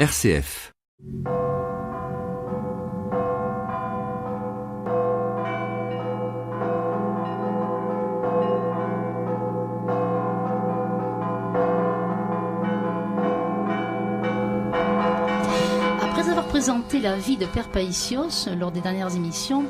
RCF. Après avoir présenté la vie de Père Païsios lors des dernières émissions,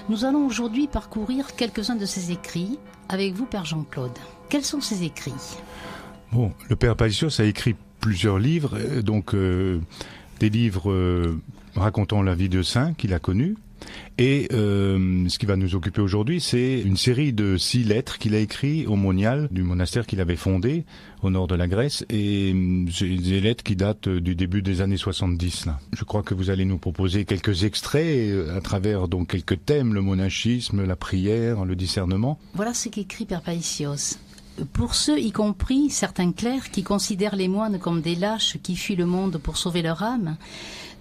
nous allons aujourd'hui parcourir quelques-uns de ses écrits avec vous, Père Jean-Claude. Quels sont ces écrits ? Bon, le Père Païsios a écrit plusieurs livres, des livres racontant la vie de saints qu'il a connus. Et ce qui va nous occuper aujourd'hui, c'est une série de 6 lettres qu'il a écrites au monial du monastère qu'il avait fondé au nord de la Grèce. Et c'est des lettres qui datent du début des années 70. Là. Je crois que vous allez nous proposer quelques extraits à travers donc quelques thèmes, le monachisme, la prière, le discernement. Voilà ce qu'écrit Père Païsios. Pour ceux, y compris certains clercs, qui considèrent les moines comme des lâches qui fuient le monde pour sauver leur âme,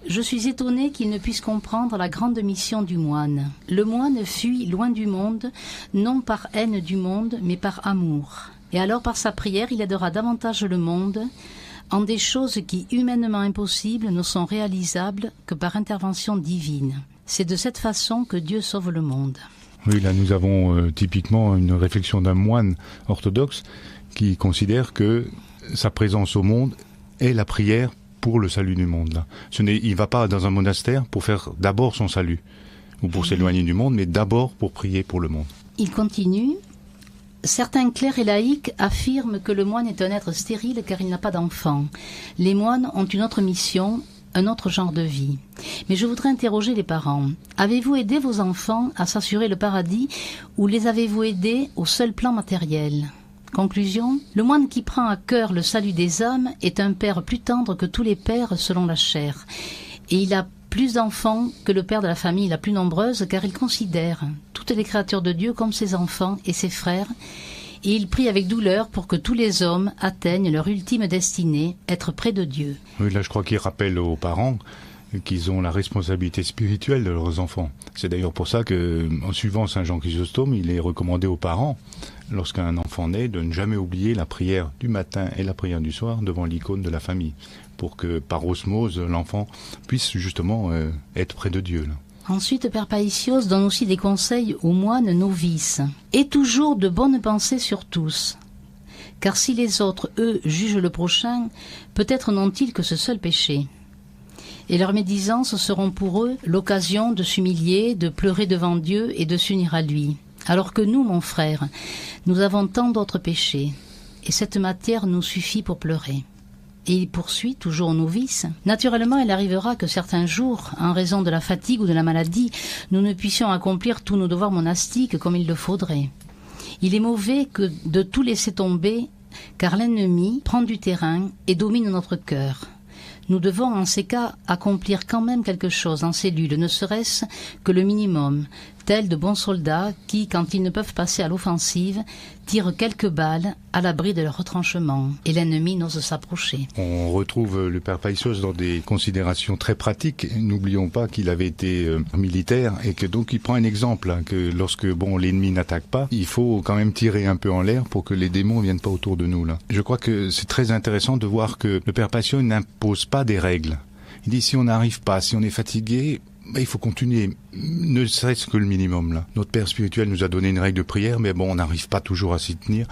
je suis étonné qu'ils ne puissent comprendre la grande mission du moine. Le moine fuit loin du monde, non par haine du monde, mais par amour. Et alors, par sa prière, il aidera davantage le monde en des choses qui, humainement impossibles, ne sont réalisables que par intervention divine. C'est de cette façon que Dieu sauve le monde. Oui, là nous avons typiquement une réflexion d'un moine orthodoxe qui considère que sa présence au monde est la prière pour le salut du monde. Là. Il ne va pas dans un monastère pour faire d'abord son salut ou pour s'éloigner du monde, mais d'abord pour prier pour le monde. Il continue. Certains clercs et laïcs affirment que le moine est un être stérile car il n'a pas d'enfant. Les moines ont une autre mission, un autre genre de vie. Mais je voudrais interroger les parents. Avez-vous aidé vos enfants à s'assurer le paradis ou les avez-vous aidés au seul plan matériel ? Conclusion, le moine qui prend à cœur le salut des âmes est un père plus tendre que tous les pères selon la chair. Et il a plus d'enfants que le père de la famille la plus nombreuse car il considère toutes les créatures de Dieu comme ses enfants et ses frères. Et il prie avec douleur pour que tous les hommes atteignent leur ultime destinée, être près de Dieu. Oui, là je crois qu'il rappelle aux parents qu'ils ont la responsabilité spirituelle de leurs enfants. C'est d'ailleurs pour ça que, en suivant Saint Jean Chrysostome, il est recommandé aux parents, lorsqu'un enfant naît, de ne jamais oublier la prière du matin et la prière du soir devant l'icône de la famille, pour que par osmose, l'enfant puisse justement être près de Dieu. Là. Ensuite, Père Païsios donne aussi des conseils aux moines novices. Et toujours de bonnes pensées sur tous. Car si les autres, eux, jugent le prochain, peut-être n'ont-ils que ce seul péché. Et leurs médisances seront pour eux l'occasion de s'humilier, de pleurer devant Dieu et de s'unir à lui. Alors que nous, mon frère, nous avons tant d'autres péchés, et cette matière nous suffit pour pleurer. Et il poursuit, toujours novice. Naturellement, il arrivera que certains jours, en raison de la fatigue ou de la maladie, nous ne puissions accomplir tous nos devoirs monastiques comme il le faudrait. Il est mauvais que de tout laisser tomber, car l'ennemi prend du terrain et domine notre cœur. Nous devons en ces cas accomplir quand même quelque chose en cellule, ne serait-ce que le minimum, tels de bons soldats qui, quand ils ne peuvent passer à l'offensive, tirent quelques balles à l'abri de leur retranchement, et l'ennemi n'ose s'approcher. On retrouve le Père Païsios dans des considérations très pratiques. N'oublions pas qu'il avait été militaire et que donc il prend un exemple, hein, que lorsque l'ennemi n'attaque pas, il faut quand même tirer un peu en l'air pour que les démons ne viennent pas autour de nous. Là. Je crois que c'est très intéressant de voir que le Père Païsios n'impose pas des règles. Il dit si on n'arrive pas, si on est fatigué, il faut continuer, ne serait-ce que le minimum. Là. Notre Père spirituel nous a donné une règle de prière, mais on n'arrive pas toujours à s'y tenir.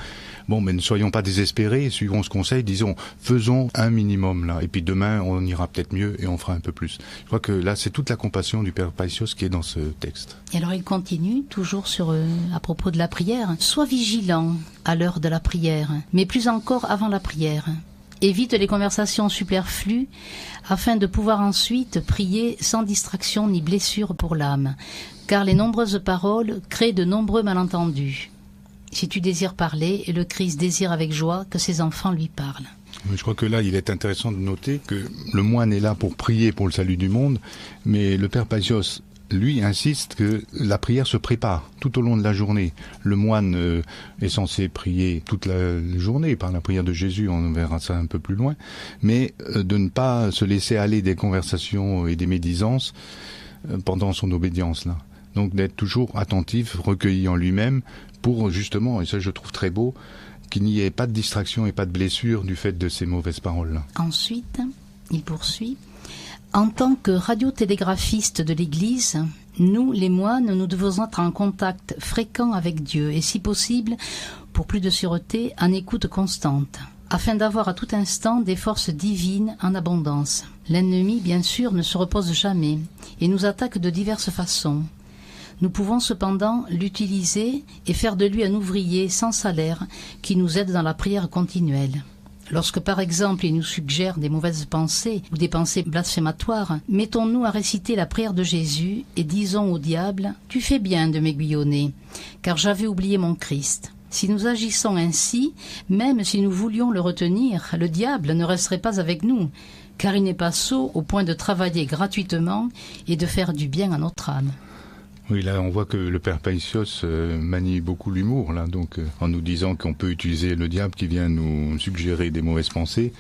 Mais ne soyons pas désespérés, suivons ce conseil, disons, faisons un minimum là, et puis demain on ira peut-être mieux et on fera un peu plus. Je crois que là c'est toute la compassion du Père Païsios qui est dans ce texte. Et alors il continue, toujours à propos de la prière. Sois vigilant à l'heure de la prière, mais plus encore avant la prière. Évite les conversations superflues afin de pouvoir ensuite prier sans distraction ni blessure pour l'âme, car les nombreuses paroles créent de nombreux malentendus. Si tu désires parler, le Christ désire avec joie que ses enfants lui parlent. Je crois que là, il est intéressant de noter que le moine est là pour prier pour le salut du monde, mais le Père Païsios, lui, insiste que la prière se prépare tout au long de la journée. Le moine est censé prier toute la journée par la prière de Jésus, on verra ça un peu plus loin, mais de ne pas se laisser aller des conversations et des médisances pendant son obédience là. Donc d'être toujours attentif, recueilli en lui-même, pour justement, et ça je trouve très beau, qu'il n'y ait pas de distraction et pas de blessure du fait de ces mauvaises paroles-là. Ensuite, Il poursuit. En tant que radiotélégraphistes de l'Église, nous, les moines, nous devons être en contact fréquent avec Dieu et, si possible, pour plus de sûreté, en écoute constante, afin d'avoir à tout instant des forces divines en abondance. L'ennemi, bien sûr, ne se repose jamais et nous attaque de diverses façons. Nous pouvons cependant l'utiliser et faire de lui un ouvrier sans salaire qui nous aide dans la prière continuelle. Lorsque, par exemple, il nous suggère des mauvaises pensées ou des pensées blasphématoires, mettons-nous à réciter la prière de Jésus et disons au diable « Tu fais bien de m'aiguillonner, car j'avais oublié mon Christ ». Si nous agissons ainsi, même si nous voulions le retenir, le diable ne resterait pas avec nous, car il n'est pas sot au point de travailler gratuitement et de faire du bien à notre âme. Oui, là, on voit que le père Paisios manie beaucoup l'humour, là, donc en nous disant qu'on peut utiliser le diable qui vient nous suggérer des mauvaises pensées.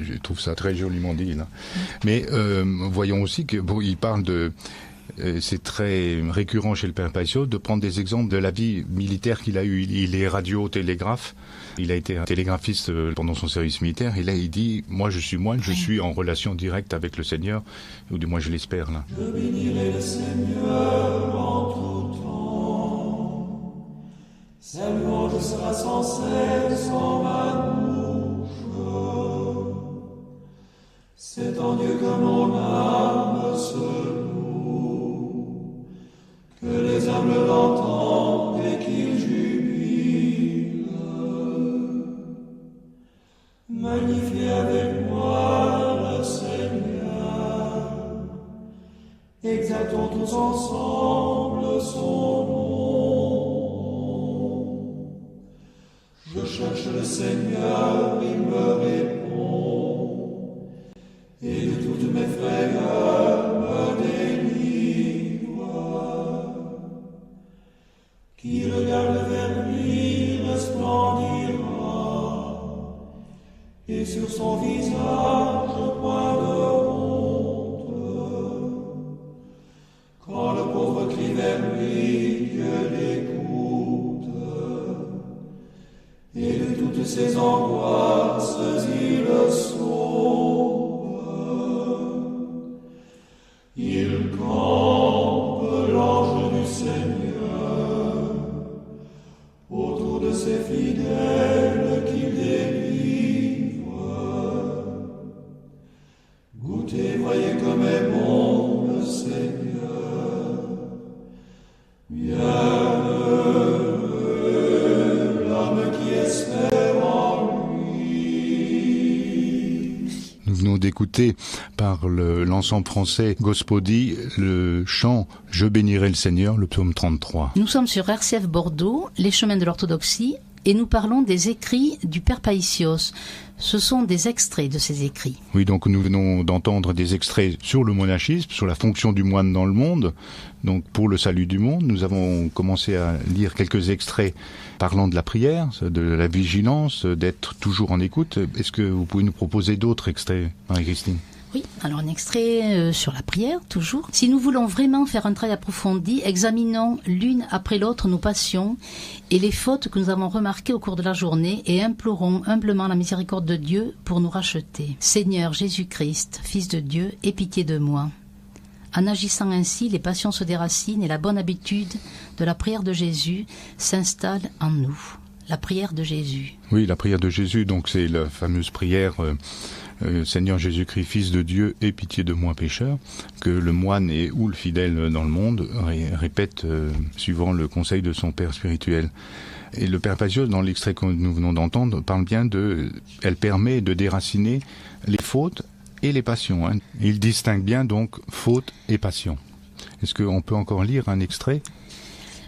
Je trouve ça très joliment dit, là. Mais voyons aussi que bon, il parle de... c'est très récurrent chez le père Paisios de prendre des exemples de la vie militaire qu'il a eue. Il est radiotélégraphe. Il a été un télégraphiste pendant son service militaire. Et là, il dit, moi, je suis moine, je suis en relation directe avec le Seigneur. Ou du moins, je l'espère, là. Je bénirai le Seigneur en tout temps. Sa louange sera sans cesse en ma bouche. C'est en Dieu que mon âme se loue, que les humbles l'entendent et qu'ils jubilent. Magnifiez avec moi le Seigneur, exaltons tous ensemble son nom. Je cherche le Seigneur, il me répond, et de toutes mes frayeurs me délivre. Qui regarde vers lui resplendira, et sur son visage point de honte. Quand le pauvre crie vers lui, Dieu l'écoute, et de toutes ses angoisses il le sauve. Il campe l'ange du Seigneur autour de ses fidèles qu'il délivre. Goûtez, voyez comme est bon le Seigneur. Bienheureux l'homme qui espère en lui. Nous venons d'écouter par l'ensemble français Gospodi le chant « Je bénirai le Seigneur », le psaume 33. Nous sommes sur RCF Bordeaux, les chemins de l'orthodoxie, et nous parlons des écrits du père Paisios. Ce sont des extraits de ces écrits. Oui, donc nous venons d'entendre des extraits sur le monachisme, sur la fonction du moine dans le monde, donc pour le salut du monde. Nous avons commencé à lire quelques extraits parlant de la prière, de la vigilance, d'être toujours en écoute. Est-ce que vous pouvez nous proposer d'autres extraits, Marie-Christine ? Oui, alors un extrait sur la prière, toujours. Si nous voulons vraiment faire un travail approfondi, examinons l'une après l'autre nos passions et les fautes que nous avons remarquées au cours de la journée et implorons humblement la miséricorde de Dieu pour nous racheter. Seigneur Jésus-Christ, Fils de Dieu, aie pitié de moi. En agissant ainsi, les passions se déracinent et la bonne habitude de la prière de Jésus s'installe en nous. La prière de Jésus. Oui, la prière de Jésus, donc c'est la fameuse prière Seigneur Jésus-Christ, Fils de Dieu, aie pitié de moi pécheur, que le moine et ou le fidèle dans le monde répète suivant le conseil de son père spirituel. Et le père Paisios, dans l'extrait que nous venons d'entendre, parle bien elle permet de déraciner les fautes et les passions. Hein. Il distingue bien donc faute et passion. Est-ce qu'on peut encore lire un extrait ?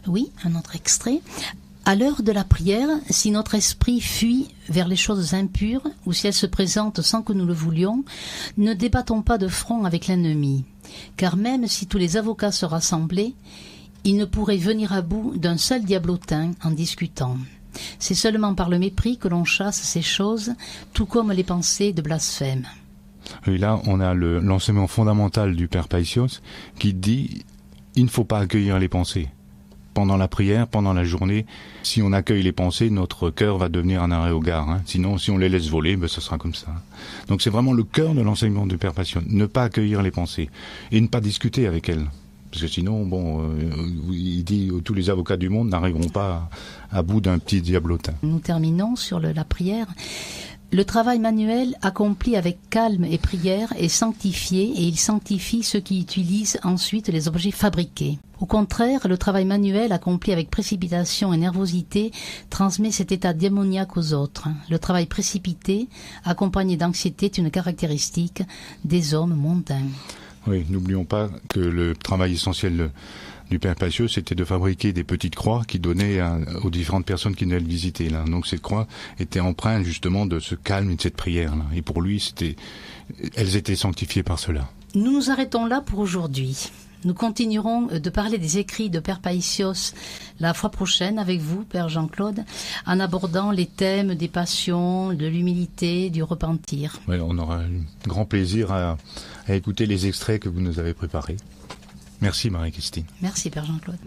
Oui, un autre extrait. À l'heure de la prière, si notre esprit fuit vers les choses impures ou si elles se présentent sans que nous le voulions, ne débattons pas de front avec l'ennemi, car même si tous les avocats se rassemblaient, ils ne pourraient venir à bout d'un seul diablotin en discutant. C'est seulement par le mépris que l'on chasse ces choses, tout comme les pensées de blasphème. Et là, on a l'enseignement fondamental du père Paisios qui dit « il ne faut pas accueillir les pensées ». pendant la prière, pendant la journée, si on accueille les pensées, notre cœur va devenir un arrêt au gare. Hein. Sinon, si on les laisse voler, ce sera comme ça. Donc c'est vraiment le cœur de l'enseignement du Père Passion, ne pas accueillir les pensées et ne pas discuter avec elles. Parce que sinon, il dit tous les avocats du monde n'arriveront pas à bout d'un petit diablotin. Nous terminons sur la prière. Le travail manuel accompli avec calme et prière est sanctifié et il sanctifie ceux qui utilisent ensuite les objets fabriqués. Au contraire, le travail manuel accompli avec précipitation et nervosité transmet cet état démoniaque aux autres. Le travail précipité, accompagné d'anxiété, est une caractéristique des hommes mondains. Oui, n'oublions pas que le travail essentiel du Père Pacios, c'était de fabriquer des petites croix qui donnaient aux différentes personnes qui venaient le visiter. Là. Donc cette croix était empreinte justement de ce calme et de cette prière. Là. Et pour lui, elles étaient sanctifiées par cela. Nous nous arrêtons là pour aujourd'hui. Nous continuerons de parler des écrits de Père Païsios la fois prochaine avec vous, Père Jean-Claude, en abordant les thèmes des passions, de l'humilité, du repentir. Oui, on aura un grand plaisir à écouter les extraits que vous nous avez préparés. Merci Marie-Christine. Merci Père Jean-Claude.